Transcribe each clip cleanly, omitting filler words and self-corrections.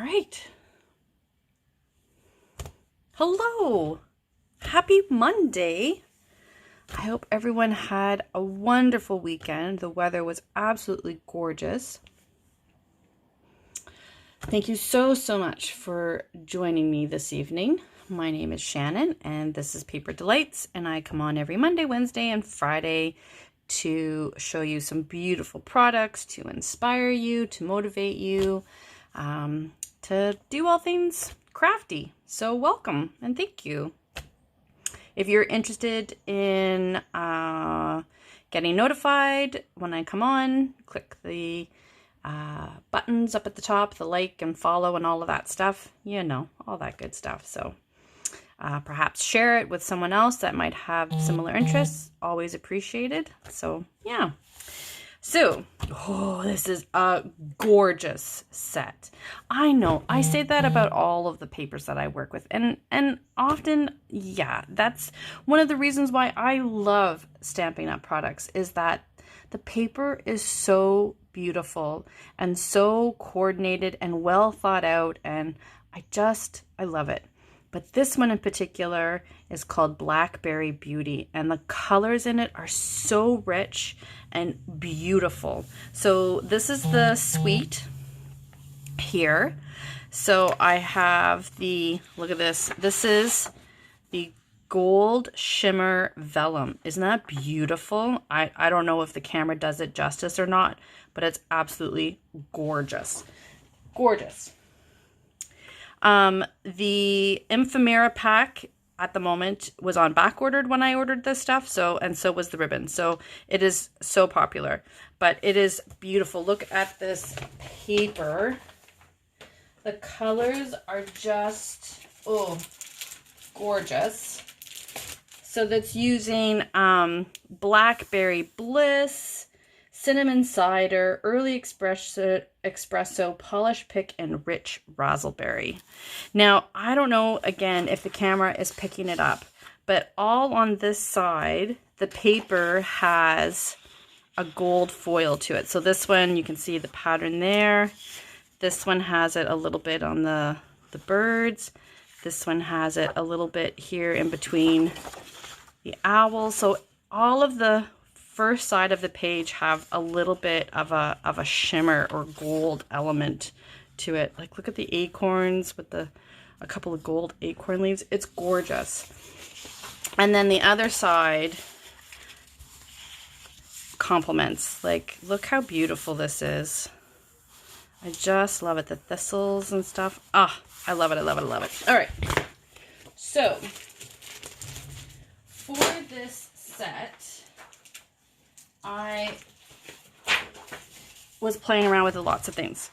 right. Hello. Happy Monday. I hope everyone had a wonderful weekend. The weather was absolutely gorgeous. Thank you so much for joining me this evening. My name is Shannon and this is Paper Delights, and I come on every Monday, Wednesday, and Friday to show you some beautiful products, to inspire you, to motivate you, to do all things crafty. So welcome and thank you. If you're interested in getting notified when I come on, click the buttons up at the top, the like and follow and all of that stuff, you know, all that good stuff. So perhaps share it with someone else that might have similar interests. Always appreciated. So yeah. So, this is a gorgeous set. I know, I say that about all of the papers that I work with. And often, yeah, that's one of the reasons why I love Stampin' Up! Products, is that the paper is so beautiful and so coordinated and well thought out, and I love it. But this one in particular is called Blackberry Beauty, and the colors in it are so rich and beautiful. So this is the suite here. So I have look at this. This is the gold shimmer vellum. Isn't that beautiful? I don't know if the camera does it justice or not, but it's absolutely gorgeous. Gorgeous. The ephemera pack at the moment was on back ordered when I ordered this stuff. So was the ribbon. So it is so popular, but it is beautiful. Look at this paper. The colors are just, gorgeous. So that's using, Blackberry Bliss, cinnamon cider, early espresso, polished pick, and rich raspberry. Now, I don't know, again, if the camera is picking it up, but all on this side, the paper has a gold foil to it. So this one, you can see the pattern there. This one has it a little bit on the birds. This one has it a little bit here in between the owls. So all of the first side of the page have a little bit of a shimmer or gold element to it. Like, look at the acorns with a couple of gold acorn leaves. It's gorgeous. And then the other side complements. Like, look how beautiful this is. I just love it. The thistles and stuff. Ah, I love it. I love it. I love it. All right. So for this set, I was playing around with lots of things.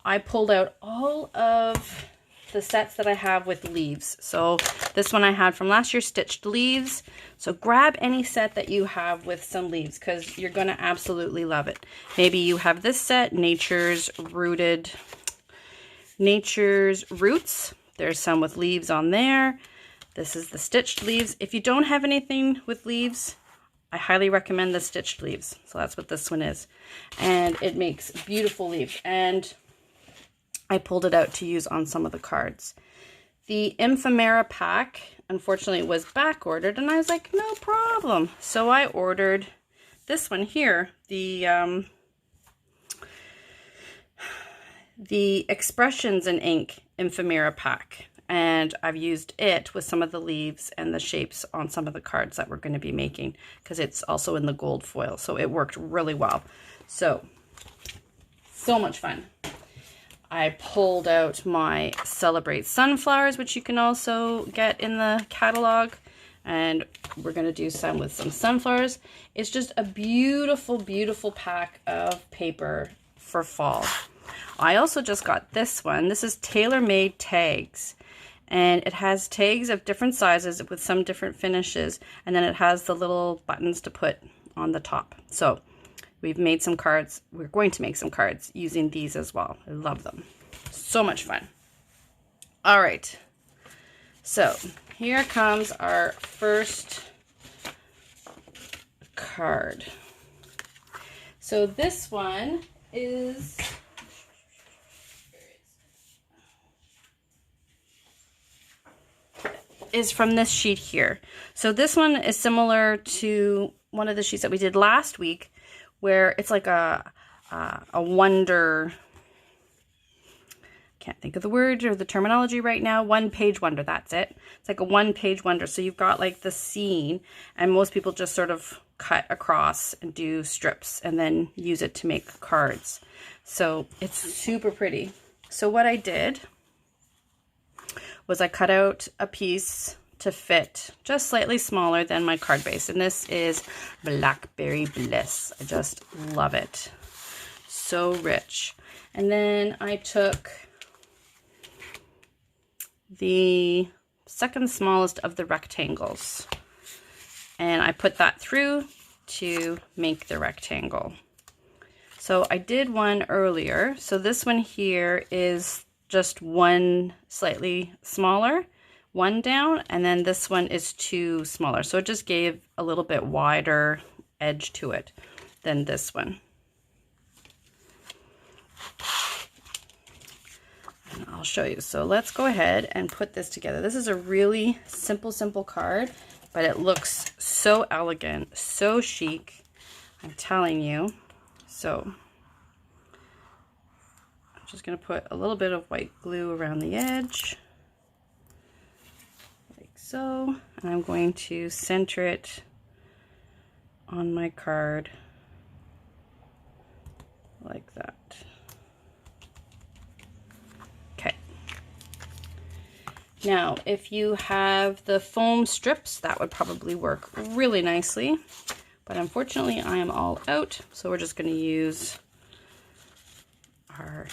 I pulled out all of the sets that I have with leaves. So this one I had from last year, stitched leaves. So grab any set that you have with some leaves, because you're going to absolutely love it. Maybe you have this set, Nature's Roots. There's some with leaves on there. This is the stitched leaves. If you don't have anything with leaves, I highly recommend the stitched leaves. So that's what this one is. And it makes beautiful leaves. And I pulled it out to use on some of the cards. The ephemera pack, unfortunately, was back ordered. And I was like, no problem. So I ordered this one here. The Expressions in Ink ephemera pack. And I've used it with some of the leaves and the shapes on some of the cards that we're going to be making, because it's also in the gold foil. So it worked really well. So much fun. I pulled out my Celebrate Sunflowers, which you can also get in the catalog. And we're going to do some with some sunflowers. It's just a beautiful, beautiful pack of paper for fall. I also just got this one. This is tailor-made tags. And it has tags of different sizes with some different finishes. And then it has the little buttons to put on the top. So we've made some cards. We're going to make some cards using these as well. I love them. So much fun. All right. So here comes our first card. So this one is is from this sheet here. So this one is similar to one of the sheets that we did last week, where it's like a wonder, can't think of the word or the terminology right now, one-page wonder, that's it. It's like a one-page wonder. So you've got like the scene, and most people just sort of cut across and do strips and then use it to make cards. So it's super pretty. So what I did was I cut out a piece to fit just slightly smaller than my card base, and this is Blackberry Bliss. I just love it. So rich. And then I took the second smallest of the rectangles and I put that through to make the rectangle. So I did one earlier. So this one here is just one slightly smaller, one down, and then this one is two smaller. So it just gave a little bit wider edge to it than this one. And I'll show you. So let's go ahead and put this together. This is a really simple card, but it looks so elegant, so chic, I'm telling you. So I'm just going to put a little bit of white glue around the edge, like so, and I'm going to center it on my card like that. Okay. Now, if you have the foam strips, that would probably work really nicely, but unfortunately I am all out, so we're just going to use our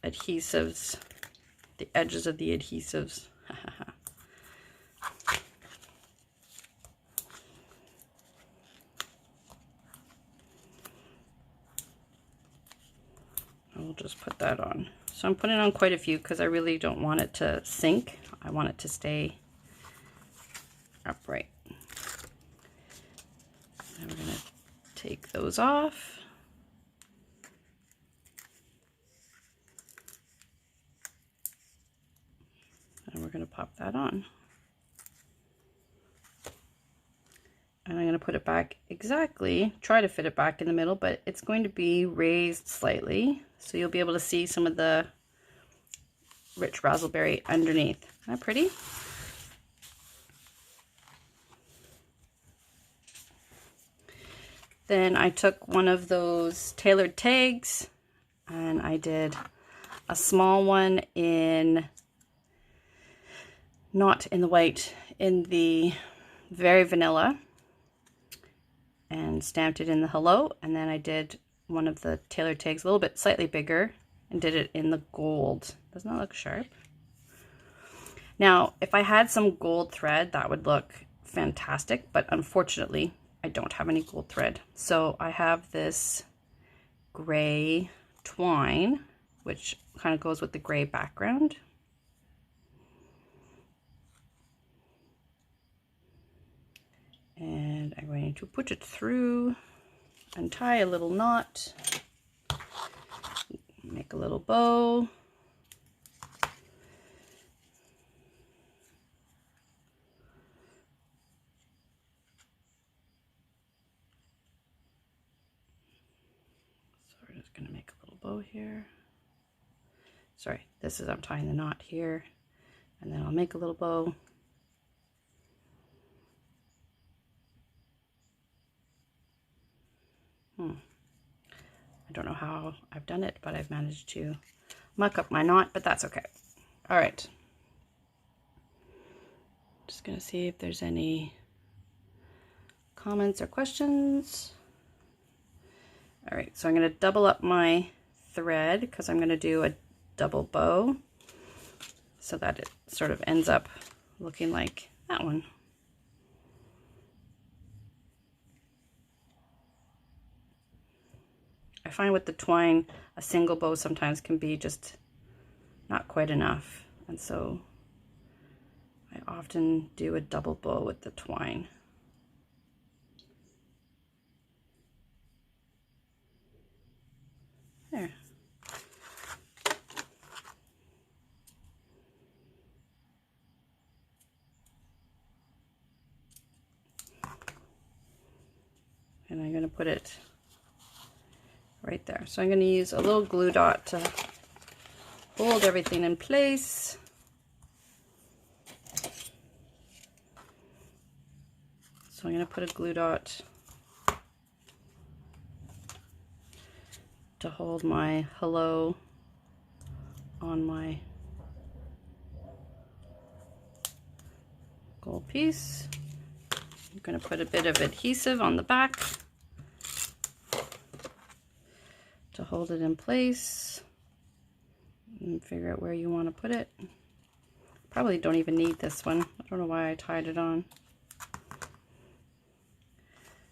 adhesives, the edges of the adhesives. We'll just put that on. So I'm putting on quite a few because I really don't want it to sink. I want it to stay upright. And we're going to take those off. And we're going to pop that on. And I'm going to put it back exactly, try to fit it back in the middle, but it's going to be raised slightly. So you'll be able to see some of the rich raspberry underneath. Isn't that pretty? Then I took one of those tailored tags and I did a small one in, not in the white, in the very vanilla, and stamped it in the hello. And then I did one of the tailored tags a little bit slightly bigger and did it in the gold. Doesn't that look sharp? Now, if I had some gold thread, that would look fantastic, but unfortunately, I don't have any gold thread. So I have this gray twine, which kind of goes with the gray background. And I'm going to put it through and tie a little knot, make a little bow. So we're just going to make a little bow here. Sorry, this is, I'm tying the knot here, and then I'll make a little bow. I don't know how I've done it, but I've managed to muck up my knot, but that's okay. All right. Just gonna see if there's any comments or questions. All right, so I'm gonna double up my thread because I'm gonna do a double bow so that it sort of ends up looking like that one. I find with the twine, a single bow sometimes can be just not quite enough. And so I often do a double bow with the twine. There. going to put it right there. So I'm going to use a little glue dot to hold everything in place. So I'm going to put a glue dot to hold my hello on my gold piece. I'm going to put a bit of adhesive on the back to hold it in place, and figure out where you want to put it. Probably don't even need this one. I don't know why I tied it on,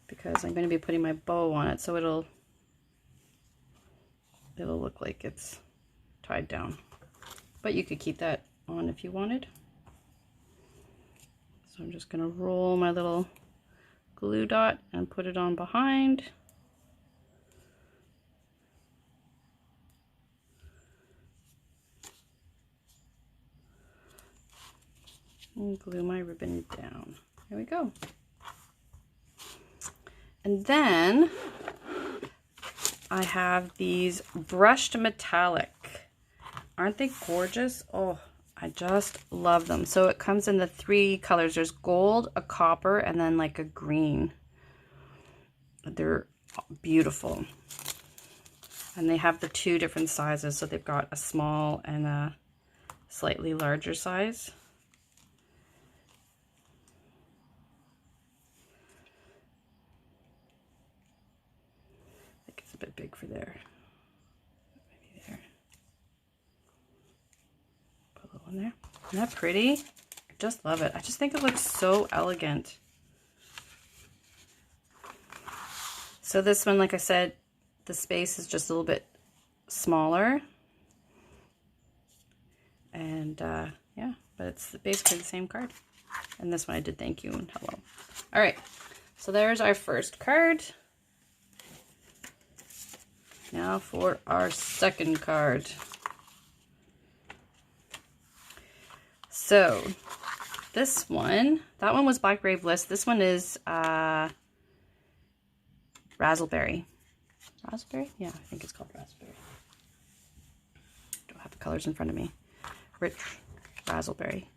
because I'm going to be putting my bow on it, so it'll look like it's tied down. But you could keep that on if you wanted. So I'm just going to roll my little glue dot and put it on behind. And glue my ribbon down. There we go. And then I have these brushed metallic. Aren't they gorgeous? Oh, I just love them. So it comes in the 3 colors. There's gold, a copper, and then like a green. They're beautiful. And they have the 2 different sizes. So they've got a small and a slightly larger size. I think it's a bit big for there. Maybe there. Put a little in there. Isn't that pretty? I just love it. I just think it looks so elegant. So this one, like I said, the space is just a little bit smaller. And yeah, but it's basically the same card. And this one I did thank you and hello. All right, so there's our first card. Now for our second card. So this one, that one was Blackberry Bliss. This one is Raspberry. Raspberry? Yeah, I think it's called Raspberry. Don't have the colors in front of me. Rich Raspberry.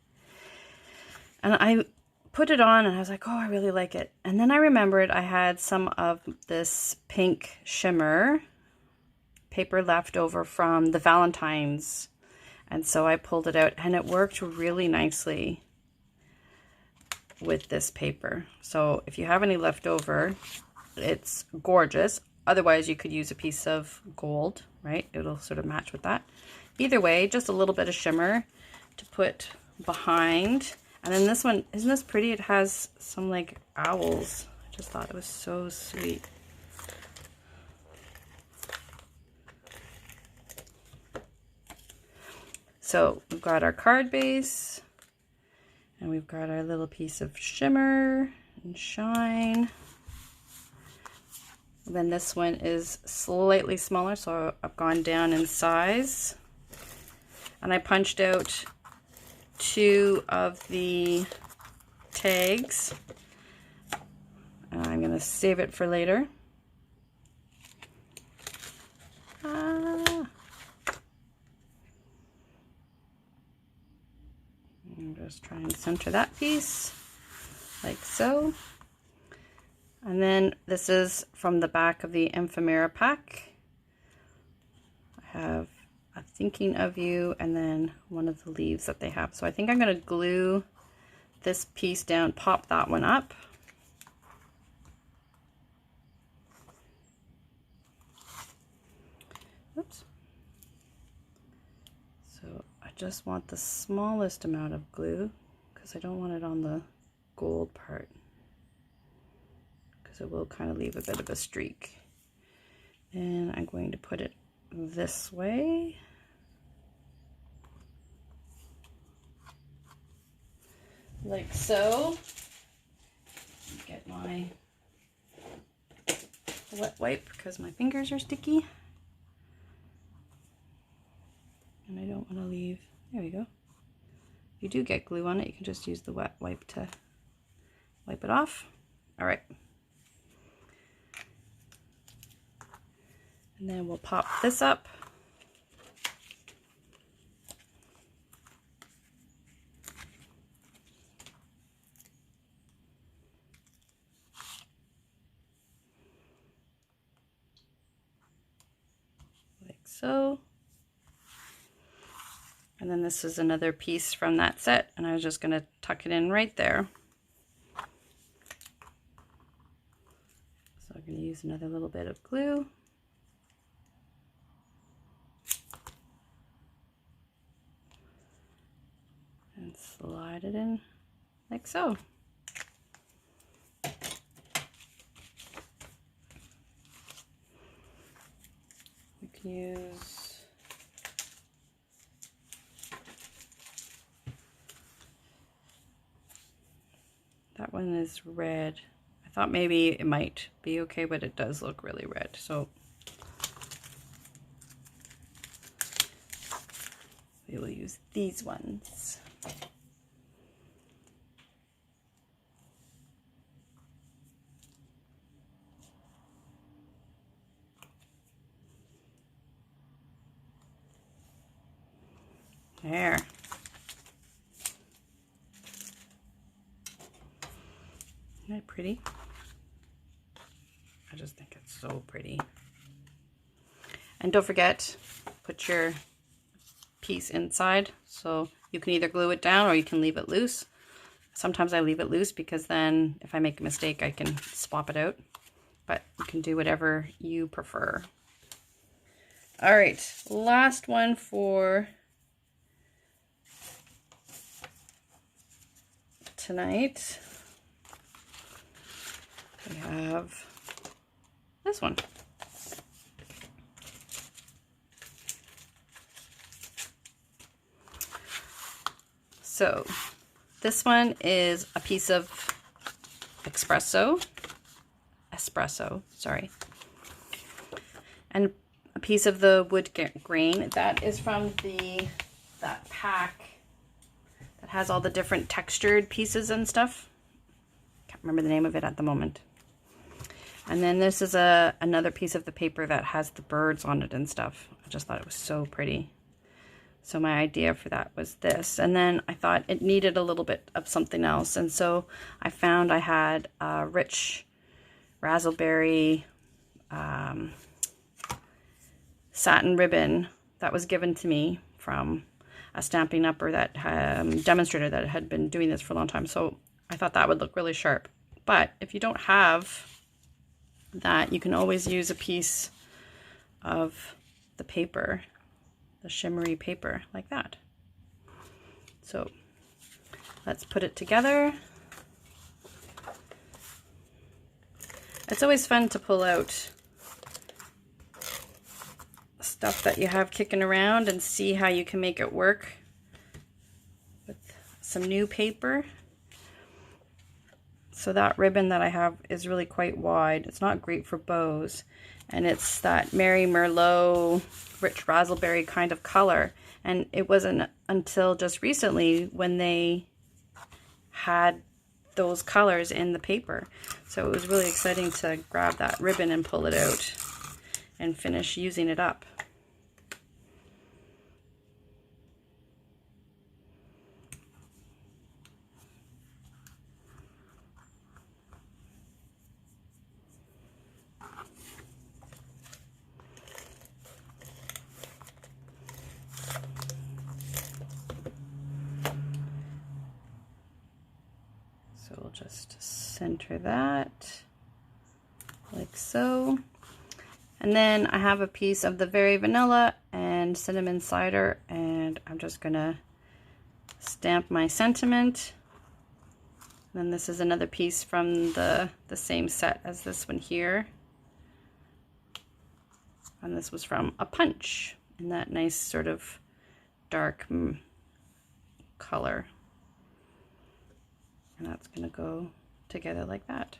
And I put it on and I was like, oh, I really like it. And then I remembered I had some of this pink shimmer paper left over from the Valentine's. And so I pulled it out and it worked really nicely with this paper. So if you have any left over, it's gorgeous. Otherwise, you could use a piece of gold, right? It'll sort of match with that. Either way, just a little bit of shimmer to put behind. And then this one, isn't this pretty? It has some like owls. I just thought it was so sweet. So we've got our card base and we've got our little piece of shimmer and shine. And then this one is slightly smaller, so I've gone down in size. And I punched out 2 of the tags. And I'm going to save it for later. I'm just trying to center that piece like so. And then this is from the back of the Ephemera pack. I have a thinking of you and then one of the leaves that they have. So I think I'm going to glue this piece down, pop that one up. Oops. So I just want the smallest amount of glue because I don't want it on the gold part, because it will kind of leave a bit of a streak. And I'm going to put it this way. Like so. Get my wet wipe because my fingers are sticky. And I don't want to leave, there we go. If you do get glue on it, you can just use the wet wipe to wipe it off. All right. And then we'll pop this up. Like so. And then this is another piece from that set, and I was just going to tuck it in right there. So I'm going to use another little bit of glue. And slide it in like so. We can use that one is red. I thought maybe it might be okay, but it does look really red. So we will use these ones. There. Isn't that pretty? I just think it's so pretty. And don't forget, put your piece inside. So you can either glue it down or you can leave it loose. Sometimes I leave it loose because then if I make a mistake, I can swap it out. But you can do whatever you prefer. All right, last one for tonight. We have this one. So this one is a piece of espresso, sorry, and a piece of the wood grain. That is from that pack that has all the different textured pieces and stuff. Can't remember the name of it at the moment. And then this is another piece of the paper that has the birds on it and stuff. I just thought it was so pretty. So my idea for that was this. And then I thought it needed a little bit of something else. And so I found I had a rich raspberry satin ribbon that was given to me from a Stampin' Upper that demonstrator that had been doing this for a long time. So I thought that would look really sharp. But if you don't have that, you can always use a piece of the paper, the shimmery paper, like that. So let's put it together. It's always fun to pull out stuff that you have kicking around and see how you can make it work with some new paper. So that ribbon that I have is really quite wide. It's not great for bows. And it's that Mary Merlot rich raspberry kind of color. And it wasn't until just recently when they had those colors in the paper. So it was really exciting to grab that ribbon and pull it out and finish using it up. So we'll just center that like so. And then I have a piece of the Very Vanilla and Cinnamon Cider, and I'm just gonna stamp my sentiment. And then this is another piece from the same set as this one here. And this was from a Punch in that nice sort of dark color. And that's gonna go together like that.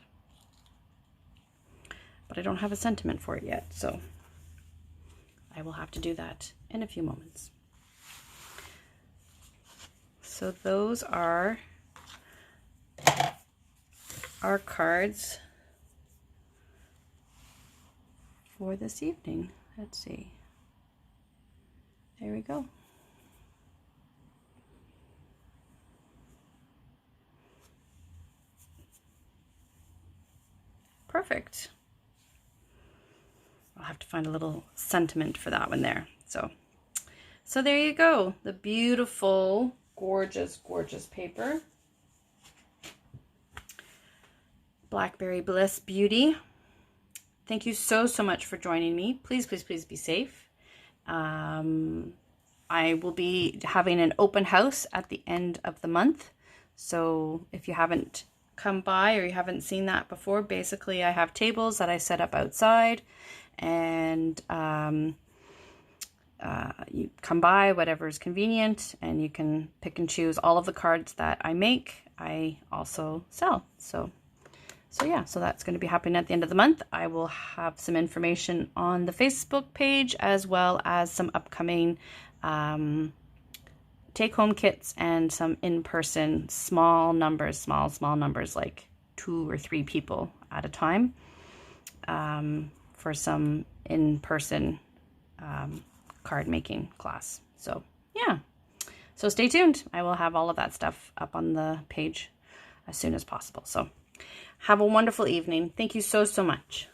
But I don't have a sentiment for it yet, so I will have to do that in a few moments. So those are our cards for this evening. Let's see. There we go. Perfect. I'll have to find a little sentiment for that one there. So there you go. The beautiful, gorgeous, gorgeous paper. Blackberry Bliss Beauty. Thank you so much for joining me. Please, please, please be safe. I will be having an open house at the end of the month. So if you haven't come by or you haven't seen that before, basically I have tables that I set up outside, and you come by, whatever is convenient, and you can pick and choose all of the cards that I make. I also sell. So yeah, so that's going to be happening at the end of the month. I will have some information on the Facebook page, as well as some upcoming take-home kits and some in-person small numbers, like 2 or 3 people at a time, for some in-person card making class. So yeah, so stay tuned. I will have all of that stuff up on the page as soon as possible. So have a wonderful evening. Thank you so much.